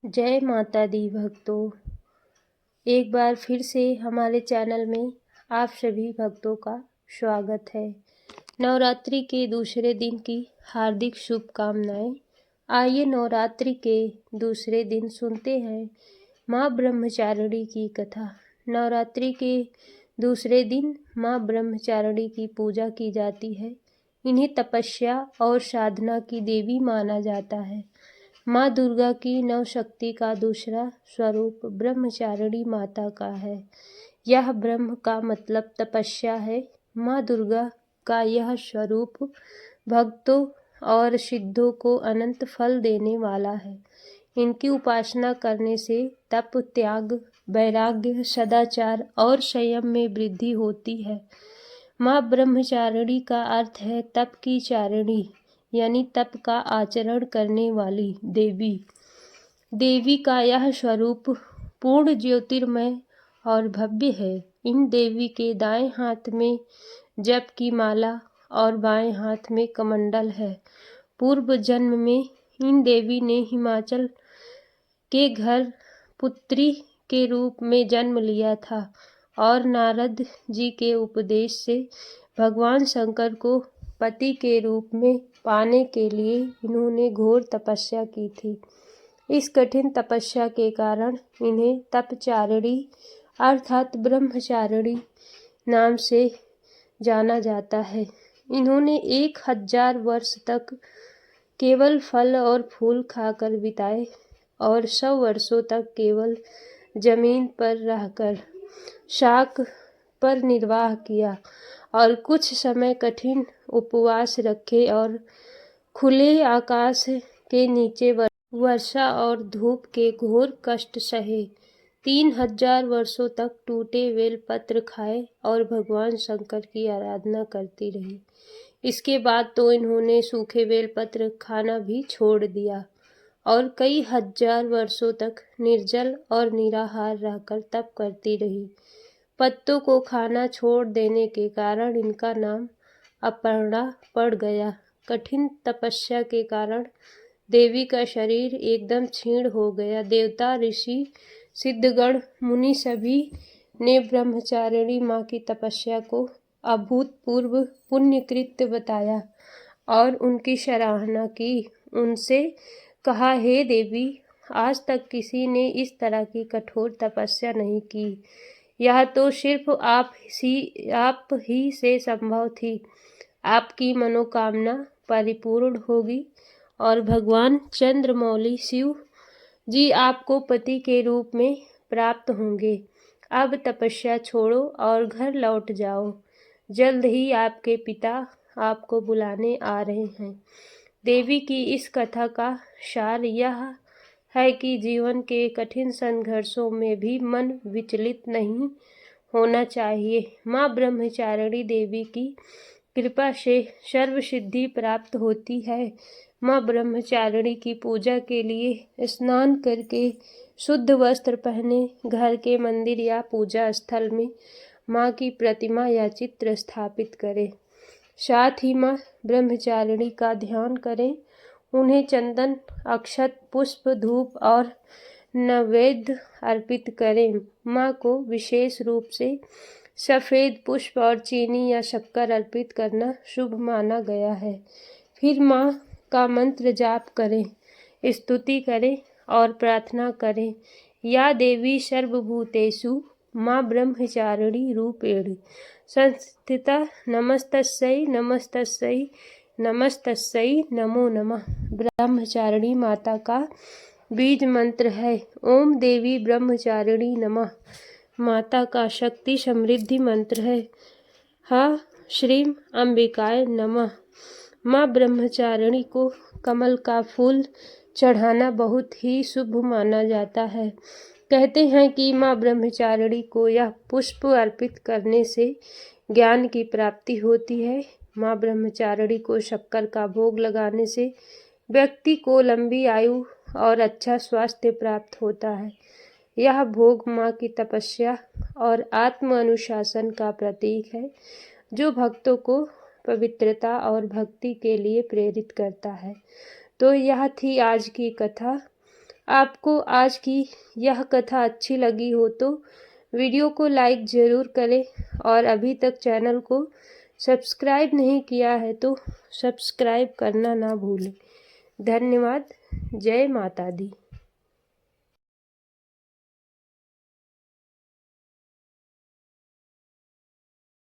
जय माता दी भक्तों। एक बार फिर से हमारे चैनल में आप सभी भक्तों का स्वागत है। नवरात्रि के दूसरे दिन की हार्दिक शुभकामनाएं। आइए नवरात्रि के दूसरे दिन सुनते हैं माँ ब्रह्मचारिणी की कथा। नवरात्रि के दूसरे दिन माँ ब्रह्मचारिणी की पूजा की जाती है। इन्हें तपस्या और साधना की देवी माना जाता है। माँ दुर्गा की नवशक्ति का दूसरा स्वरूप ब्रह्मचारिणी माता का है। यह ब्रह्म का मतलब तपस्या है। माँ दुर्गा का यह स्वरूप भक्तों और सिद्धों को अनंत फल देने वाला है। इनकी उपासना करने से तप, त्याग, वैराग्य, सदाचार और संयम में वृद्धि होती है। माँ ब्रह्मचारिणी का अर्थ है तप की चारिणी, यानी तप का आचरण करने वाली देवी। देवी का यह स्वरूप पूर्ण ज्योतिर्मय और भव्य है। इन देवी के दाएं हाथ में जप की माला और बाएं हाथ में कमंडल है। पूर्व जन्म में इन देवी ने हिमाचल के घर पुत्री के रूप में जन्म लिया था और नारद जी के उपदेश से भगवान शंकर को पति के रूप में पाने के लिए इन्होंने घोर तपस्या की थी। इस कठिन तपस्या के कारण इन्हें तपचारिणी अर्थात ब्रह्मचारिणी नाम से जाना जाता है। इन्होंने 1000 वर्ष तक केवल फल और फूल खाकर बिताए और 100 वर्षों तक केवल जमीन पर रहकर शाक पर निर्वाह किया और कुछ समय कठिन उपवास रखे और खुले आकाश के नीचे वर्षा और धूप के घोर कष्ट सहे। 3000 वर्षों तक टूटे बेलपत्र खाए और भगवान शंकर की आराधना करती रही। इसके बाद तो इन्होंने सूखे बेलपत्र खाना भी छोड़ दिया और कई हजार वर्षों तक निर्जल और निराहार रहकर तप करती रही। पत्तों को खाना छोड़ देने के कारण इनका नाम अपर्णा पड़ गया। कठिन तपस्या के कारण देवी का शरीर एकदम क्षीण हो गया। देवता, ऋषि, सिद्धगण, मुनि सभी ने ब्रह्मचारिणी माँ की तपस्या को अभूतपूर्व पुण्यकृत्य बताया और उनकी सराहना की। उनसे कहा, हे देवी, आज तक किसी ने इस तरह की कठोर तपस्या नहीं की। यह तो सिर्फ आप ही से संभव थी। आपकी मनोकामना परिपूर्ण होगी और भगवान चंद्रमौली शिव जी आपको पति के रूप में प्राप्त होंगे। अब तपस्या छोड़ो और घर लौट जाओ। जल्द ही आपके पिता आपको बुलाने आ रहे हैं। देवी की इस कथा का सार यह है कि जीवन के कठिन संघर्षों में भी मन विचलित नहीं होना चाहिए। माँ ब्रह्मचारिणी देवी की कृपा से सर्व सिद्धि प्राप्त होती है। माँ ब्रह्मचारिणी की पूजा के लिए स्नान करके शुद्ध वस्त्र पहने घर के मंदिर या पूजा स्थल में माँ की प्रतिमा या चित्र स्थापित करें। साथ ही माँ ब्रह्मचारिणी का ध्यान करें। उन्हें चंदन, अक्षत, पुष्प, धूप और नैवेद्य अर्पित करें। माँ को विशेष रूप से सफ़ेद पुष्प और चीनी या शक्कर अर्पित करना शुभ माना गया है। फिर माँ का मंत्र जाप करें, स्तुति करें और प्रार्थना करें। या देवी सर्वभूतेषु माँ ब्रह्मचारिणी रूपेण संस्थिता नमस्तस्यै नमस्तस्यै नमस्तस्यै नमो नमः। ब्रह्मचारिणी माता का बीज मंत्र है ओम देवी ब्रह्मचारिणी नमः। माता का शक्ति समृद्धि मंत्र है हा श्रीम अंबिकाय नमः। माँ ब्रह्मचारिणी को कमल का फूल चढ़ाना बहुत ही शुभ माना जाता है। कहते हैं कि माँ ब्रह्मचारिणी को यह पुष्प अर्पित करने से ज्ञान की प्राप्ति होती है। माँ ब्रह्मचारिणी को शक्कर का भोग लगाने से व्यक्ति को लंबी आयु और अच्छा स्वास्थ्य प्राप्त होता है। यह भोग माँ की तपस्या और आत्म अनुशासन का प्रतीक है, जो भक्तों को पवित्रता और भक्ति के लिए प्रेरित करता है। तो यह थी आज की कथा। आपको आज की यह कथा अच्छी लगी हो तो वीडियो को लाइक ज़रूर करें और अभी तक चैनल को सब्सक्राइब नहीं किया है तो सब्सक्राइब करना ना भूलें। धन्यवाद। जय माता दी।